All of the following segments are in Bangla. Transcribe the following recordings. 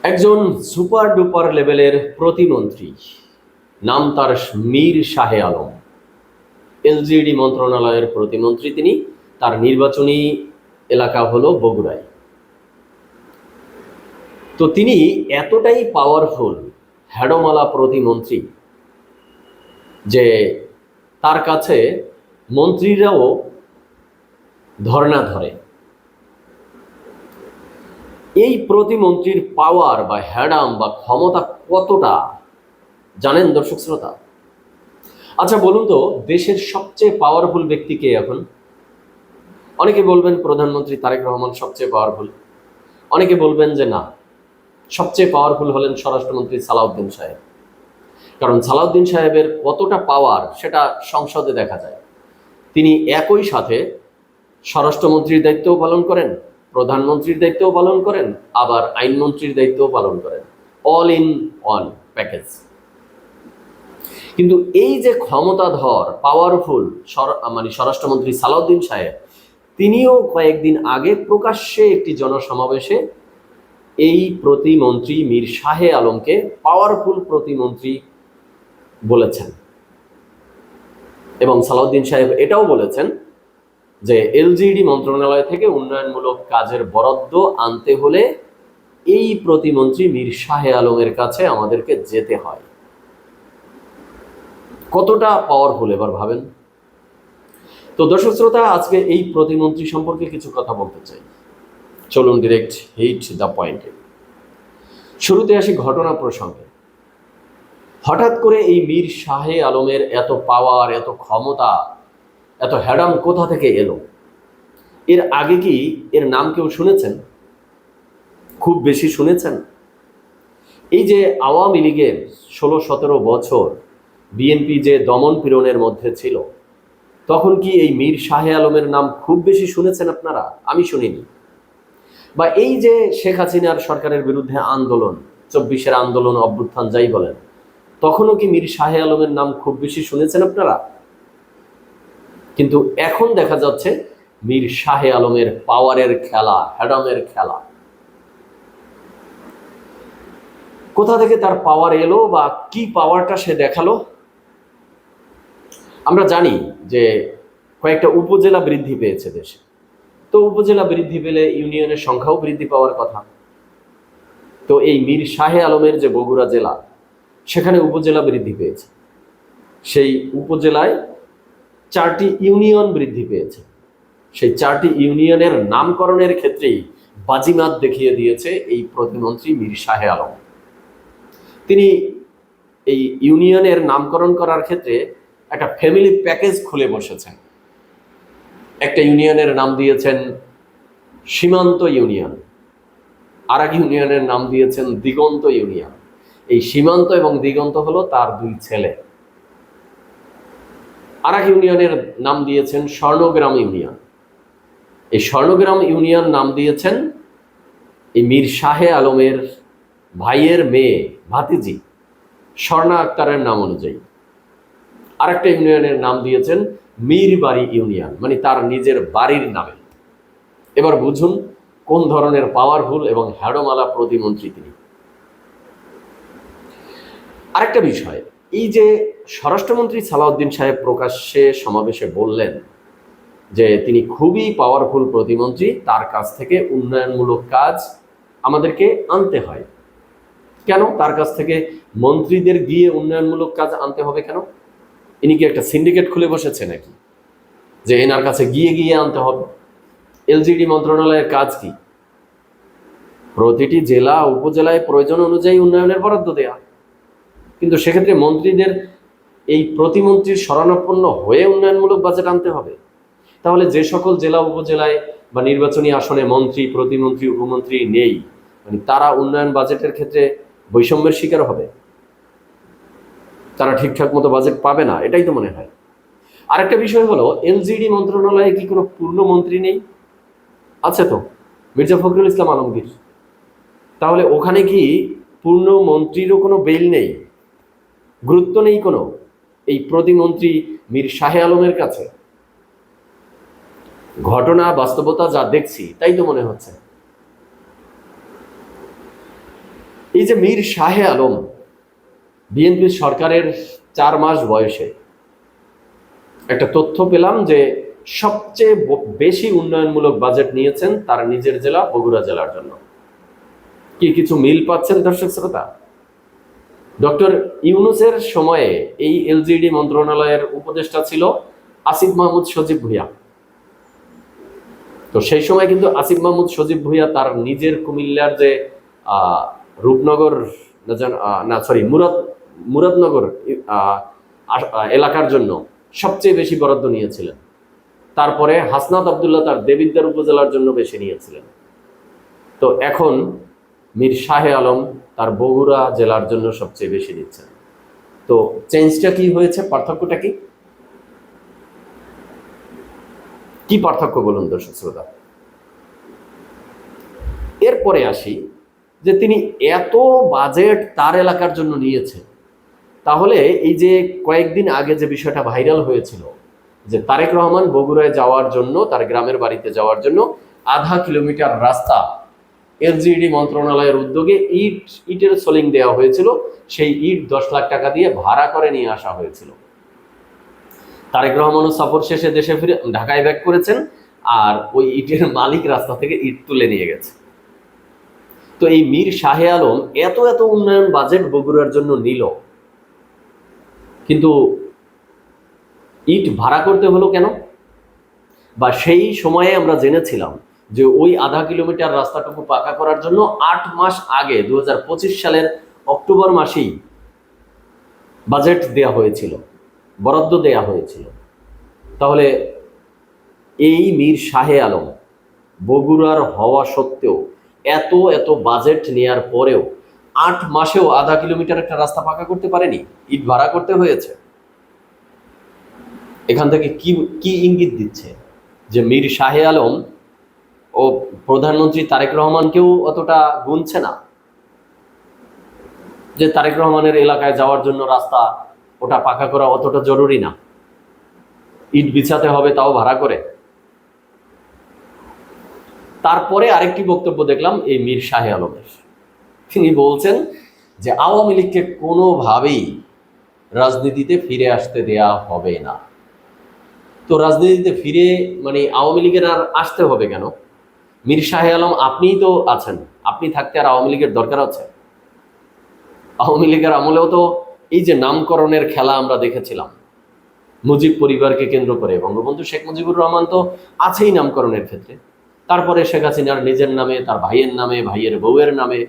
একজন সুপার ডুপার লেভেলের প্রতিমন্ত্রী, নাম তার মীর শাহে আলম। এলজিইডি মন্ত্রণালয়ের প্রতিমন্ত্রী তিনি। তার নির্বাচনী এলাকা হলো বগুড়ায়। তো তিনি এতটাই পাওয়ারফুল হ্যাডমালা প্রতিমন্ত্রী যে তার কাছে মন্ত্রীরাও ধর্ণা ধরে। এই প্রতিমন্ত্রীর পাওয়ার বা হ্যাডাম বা ক্ষমতা কতটা জানেন দর্শক শ্রোতা? আচ্ছা বলুন তো, দেশের সবচেয়ে পাওয়ারফুল ব্যক্তি কে এখন? অনেকে বলবেন প্রধানমন্ত্রী তারেক রহমান সবচেয়ে পাওয়ারফুল, অনেকে বলবেন যে না, সবচেয়ে পাওয়ারফুল হলেন স্বরাষ্ট্রমন্ত্রী সালাউদ্দিন সাহেব। কারণ সালাউদ্দিন সাহেবের কতটা পাওয়ার সেটা সংসদে দেখা যায়। তিনি একই সাথে স্বরাষ্ট্রমন্ত্রীর দায়িত্বও পালন করেন, প্রধানমন্ত্রীর দায়িত্বও পালন করেন, আবার আইনমন্ত্রীর দায়িত্বও পালন করেন। All in one package. কিন্তু এই যে ক্ষমতাধর পাওয়ারফুল স্বরাষ্ট্রমন্ত্রী সালাউদ্দিন সাহেব, তিনিও কয়েকদিন আগে প্রকাশ্যে একটি জনসমাবেশে এই প্রতিমন্ত্রী মীর শাহে আলমকে পাওয়ারফুল প্রতিমন্ত্রী বলেছেন। এবং সালাউদ্দিন সাহেব এটাও বলেছেন যে এলজিইডি মন্ত্রণালয় থেকে উন্নয়নমূলক কাজের বরাদ্দ আনতে হলে এই প্রতিমন্ত্রী মীর শাহে আলমের কাছে আমাদেরকে যেতে হয়। কতটা পাওয়ারফুল এবার ভাবেন তো দর্শক শ্রোতা। আজকে এই প্রতিমন্ত্রী সম্পর্কে কিছু কথা বলতে চাই। চলুন ডিরেক্ট হিট দ্য পয়েন্টে। শুরুতে আসি ঘটনা প্রসঙ্গে। হঠাৎ করে এই মীর শাহে আলমের এত পাওয়ার, এত ক্ষমতা, এত হ্যাডাম কোথা থেকে এলো? এর আগে কি এর নাম কেউ শুনেছেন? খুব বেশি শুনেছেন? এই যে আওয়ামী লীগের 16-17 বছর বিএনপি যে দমন পীড়নের মধ্যে ছিল, তখন কি এই মীর শাহে আলমের নাম খুব বেশি শুনেছেন আপনারা? আমি শুনিনি। বা এই যে শেখ হাসিনার সরকারের বিরুদ্ধে আন্দোলন, 24-এর আন্দোলন, অভ্যুত্থান যাই বলেন, তখনও কি মীর শাহে আলমের নাম খুব বেশি শুনেছেন আপনারা? কিন্তু এখন দেখা যাচ্ছে মীর শাহে আলমের পাওয়ারের খেলা, হ্যাডামের খেলা। কোথা থেকে তার পাওয়ার এলো বা কি পাওয়ারটা সে দেখালো? আমরা জানি যে কয়েকটা উপজেলা বৃদ্ধি পেয়েছে দেশে। তো উপজেলা বৃদ্ধি পেলে ইউনিয়নের সংখ্যাও বৃদ্ধি পাওয়ার কথা। তো এই মীর শাহে আলমের যে বগুড়া জেলা, সেখানে উপজেলা বৃদ্ধি পেয়েছে। সেই উপজেলায় 4টি ইউনিয়ন বৃদ্ধি পেয়েছে। সেই 4টি ইউনিয়নের নামকরণের ক্ষেত্রেই বাজিমাত দেখিয়ে দিয়েছে এই প্রতিমন্ত্রী মীর শাহে আলম। তিনি এই ইউনিয়নের নামকরণ করার ক্ষেত্রে একটা ফ্যামিলি প্যাকেজ খুলে বসেছেন। একটা ইউনিয়নের নাম দিয়েছেন সীমান্ত ইউনিয়ন, আর এক ইউনিয়নের নাম দিয়েছেন দিগন্ত ইউনিয়ন। এই সীমান্ত এবং দিগন্ত হলো তার 2 ছেলে। আর এক ইউনিয়নের নাম দিয়েছেন স্বর্ণগ্রাম ইউনিয়ন। এই স্বর্ণগ্রাম ইউনিয়ন নাম দিয়েছেন এই মীর শাহে আলমের ভাইয়ের মেয়ে, ভাতিজি স্বর্ণা আক্তারের নাম অনুযায়ী। আরেকটা ইউনিয়নের নাম দিয়েছেন মীরবাড়ি ইউনিয়ন, মানে তার নিজের বাড়ির নামে। এবার বুঝুন কোন ধরনের পাওয়ারফুল এবং হ্যাডমালা প্রতিমন্ত্রী তিনি। আরেকটা বিষয়, এই যে স্বরাষ্ট্রমন্ত্রী সালাউদ্দিন সাহেব প্রকাশ্যে সমাবেশে বললেন যে তিনি খুবই পাওয়ারফুল প্রতিমন্ত্রী, তার কাছ থেকে উন্নয়নমূলক কাজ আমাদেরকে আনতে হয়। কেন তার কাছ থেকে মন্ত্রীদের গিয়ে উন্নয়নমূলক কাজ আনতে হবে কেন? ইনি কি একটা সিন্ডিকেট খুলে বসেছে নাকি যে এনার কাছে গিয়ে গিয়ে আনতে হবে? এলজিইডি মন্ত্রণালয়ের কাজ কি? প্রতিটি জেলা উপজেলায় প্রয়োজন অনুযায়ী উন্নয়নের বরাদ্দ দেয়া। কিন্তু সেক্ষেত্রে মন্ত্রীদের এই প্রতিমন্ত্রীর শরণাপন্ন হয়ে উন্নয়নমূলক বাজেট আনতে হবে। তাহলে যে সকল জেলা উপজেলায় বা নির্বাচনী আসনে মন্ত্রী, প্রতিমন্ত্রী, উপমন্ত্রী নেই, মানে তারা উন্নয়ন বাজেটের ক্ষেত্রে বৈষম্যের শিকার হবে, তারা ঠিকঠাক মতো বাজেট পাবে না, এটাই তো মনে হয়। আরেকটা বিষয় হলো, এলজিইডি মন্ত্রণালয়ে কি কোনো পূর্ণ মন্ত্রী নেই? আছে তো, মির্জা ফখরুল ইসলাম আলমগীর। তাহলে ওখানে কি পূর্ণ মন্ত্রীরও কোনো বেল নেই, গুরুত্ব নেই কোনো এই প্রতিমন্ত্রী মীর শাহে আলমের কাছে? ঘটনা বাস্তবতা যা দেখছি তাই তো মনে হচ্ছে। এই যে মীর শাহে আলম বিএনপি সরকারের 4 মাস বয়সে একটা তথ্য পেলাম যে সবচেয়ে বেশি উন্নয়নমূলক বাজেট নিয়েছেন তার নিজের জেলা বগুড়া জেলার জন্য। কি কিছু মিল পাচ্ছেন দর্শক শ্রোতা? ডক্টর ইউনূসের সময়ে এই এলজিডি মন্ত্রণালয়ের উপদেষ্টা ছিল আসিফ মাহমুদ সজীব ভুঁইয়া। তো সেই সময় কিন্তু আসিফ মাহমুদ সজীব ভুঁইয়া তার নিজের কুমিল্লার যে রূপনগর মুরাদনগর এলাকার জন্য সবচেয়ে বেশি বরাদ্দ নিয়েছিলেন। তারপরে হাসনাত আবদুল্লাহ তার দেবিদ্বার উপজেলার জন্য বেশি নিয়েছিলেন। তো এখন মীর শাহে আলম তার বগুড়া জেলার জন্য সবচেয়ে বেশি নিচ্ছেন। তো চেঞ্জটা কি হয়েছে? পার্থক্যটা কি? কি পার্থক্য বলুন দর্শক শ্রোতা? এরপরে আসি যে তিনি এত বাজেট তার এলাকার জন্য নিয়েছেন, তাহলে এই যে কয়েকদিন আগে যে বিষয়টা ভাইরাল হয়েছিল যে তারেক রহমান বগুড়ায় যাওয়ার জন্য, তার গ্রামের বাড়িতে যাওয়ার জন্য 0.5 কিলোমিটার রাস্তা এলজিডি মন্ত্রণালয়ের উদ্যোগে ইটের সোলিং দেওয়া হয়েছিল। সেই ইট 10 লাখ টাকা দিয়ে ভাড়া করে নিয়ে আসা হয়েছিল। তারেক রহমানও সফর শেষে দেশে ফিরে ঢাকায় ব্যাক করেছেন, আর ওই ইটের মালিক রাস্তা থেকে ইট তুলে নিয়ে গেছে। তো এই মীর শাহে আলম এত এত উন্নয়ন বাজেট বগুড়ার জন্য নিল, কিন্তু ইট ভাড়া করতে হলো কেন? বা সেই সময়ে আমরা জেনেছিলাম যে ওই 0.5 কিলোমিটার রাস্তাটুকু পাকা করার জন্য 8 মাস আগে 2025 সালের অক্টোবর মাসেই বাজেট দেয়া হয়েছিল, বরাদ্দ দেয়া হয়েছিল। তাহলে এই মীর শাহে আলম বগুড়ার হওয়া সত্ত্বেও এত এত বাজেট নেয়ার পরেও 8 মাসেও 0.5 কিলোমিটার একটা রাস্তা পাকা করতে পারেনি, ইট ভাড়া করতে হয়েছে। এখান থেকে কি কি ইঙ্গিত দিচ্ছে? যে মীর শাহে আলম ও প্রধানমন্ত্রী তারেক রহমানকেও অতটা গুনছে না, যে তারেক রহমানের এলাকায় যাওয়ার জন্য রাস্তা ওটা পাকা করা অতটা জরুরি না, ইট বিছাতে হবে তাও ভাড়া করে। তারপরে আরেকটি বক্তব্য দেখলাম এই মীর শাহে আলমের। তিনি বলছেন যে আওয়ামী লীগকে কোনোভাবেই রাজনীতিতে ফিরে আসতে দেয়া হবে না। তো রাজনীতিতে ফিরে মানে আওয়ামী লীগের আর আসতে হবে কেন? মীর শাহে আলম আপনিই তো আছেন, আপনি থাকতে আর আওয়ামী লীগের দরকার আছে? আওয়ামী লীগের আমলেও তো এই যে নামকরণের খেলা আমরা দেখেছিলাম মুজিব পরিবারকে কেন্দ্র করে, বঙ্গবন্ধু শেখ মুজিবুর রহমান তো আছেই নামকরণের ক্ষেত্রে, তারপরে শেখ হাসিনার নিজের নামে, তার ভাইয়ের নামে, ভাইয়ের বউয়ের নামে,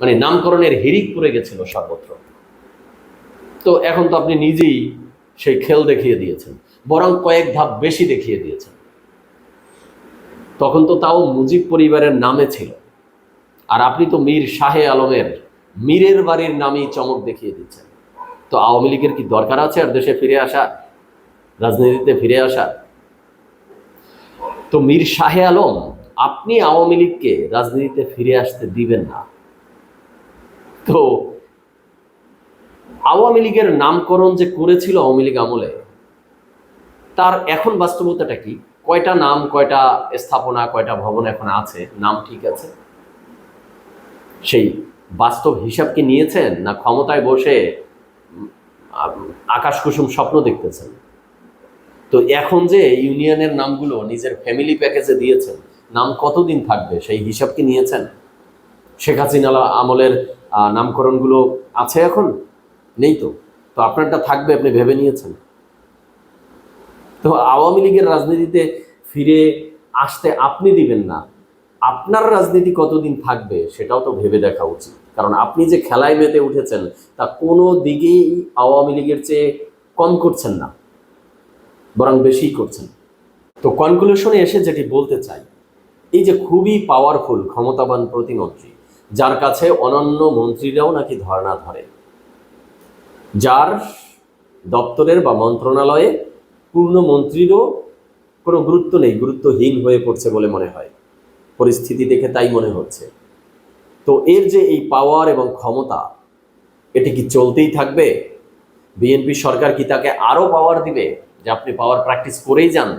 মানে নামকরণের হিড়িক পড়ে গেছিল সর্বত্র। তো এখন তো আপনি নিজেই সেই খেল দেখিয়ে দিয়েছেন, বরং কয়েক ধাপ বেশি দেখিয়ে দিয়েছেন। তখন তো তাও মুজিব পরিবারের নামে ছিল, আর আপনি তো মীর শাহে আলমের মীরের বাড়ির নামেই চমক দেখিয়ে দিচ্ছেন। তো আওয়ামী লীগের কি দরকার আছে আর দেশে ফিরে আসা, রাজনীতিতে ফিরে আসা? তো মীর শাহে আলম আপনি আওয়ামী লীগকে রাজনীতিতে ফিরে আসতে দিবেন না। তো আওয়ামী লীগের নামকরণ যে করেছিল আওয়ামী লীগ আমলে, তার এখন বাস্তবতাটা কি? কয়টা নাম, কয়টা স্থাপনা, কয়টা ভবন এখন আছে? নাম ঠিক আছে, সেই বাস্তব হিসাব কি নিয়েছেন, না ক্ষমতায় বসে আকাশ কুসুম স্বপ্ন দেখতেছেন? তো এখন যে ইউনিয়নের নামগুলো নিজের ফ্যামিলি প্যাকেজে দিয়েছেন, নাম কতদিন থাকবে সেই হিসাব কি নিয়েছেন? শেখ হাসিনা আমলের নামকরণগুলো আছে এখন? নেই তো। তো আপনারটা থাকবে আপনি ভেবে নিয়েছেন? তো আওয়ামী লীগের রাজনীতিতে ফিরে আসতে আপনি দিবেন না, আপনার রাজনীতি কতদিন থাকবে সেটাও তো ভেবে দেখা উচিত। কারণ আপনি যে খেলায় মেতে উঠেছেন তা কোনো দিকেই আওয়ামী লীগের চেয়ে কম করছেন না, বরং বেশিই করছেন। তো কনক্লুশনে এসে যেটি বলতে চাই, এই যে খুবই পাওয়ারফুল ক্ষমতাবান প্রতিমন্ত্রী, যার কাছে অনন্য মন্ত্রীরাও নাকি ধর্ণা ধরে, যার দপ্তরের বা মন্ত্রণালয়ে পূর্ণ মন্ত্রীরও কোনো গুরুত্ব নেই, গুরুত্বহীন হয়ে পড়ছে বলে মনে হয়, পরিস্থিতি দেখে তাই মনে হচ্ছে। তো এর যে এই পাওয়ার এবং ক্ষমতা, এটি কি চলতেই থাকবে? বিএনপি সরকার কি তাকে আরো পাওয়ার দিবে যে আপনি পাওয়ার প্র্যাকটিস করেই যান,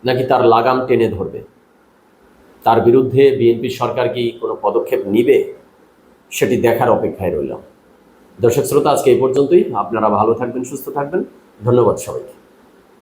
নাকি তার লাগাম টেনে ধরবে? তার বিরুদ্ধে বিএনপি সরকার কি কোনো পদক্ষেপ নিবে? সেটি দেখার অপেক্ষায় রইলাম। দর্শক শ্রোতা, আজকে এই পর্যন্তই। আপনারা ভালো থাকবেন, সুস্থ থাকবেন। ধন্যবাদ সবাইকে।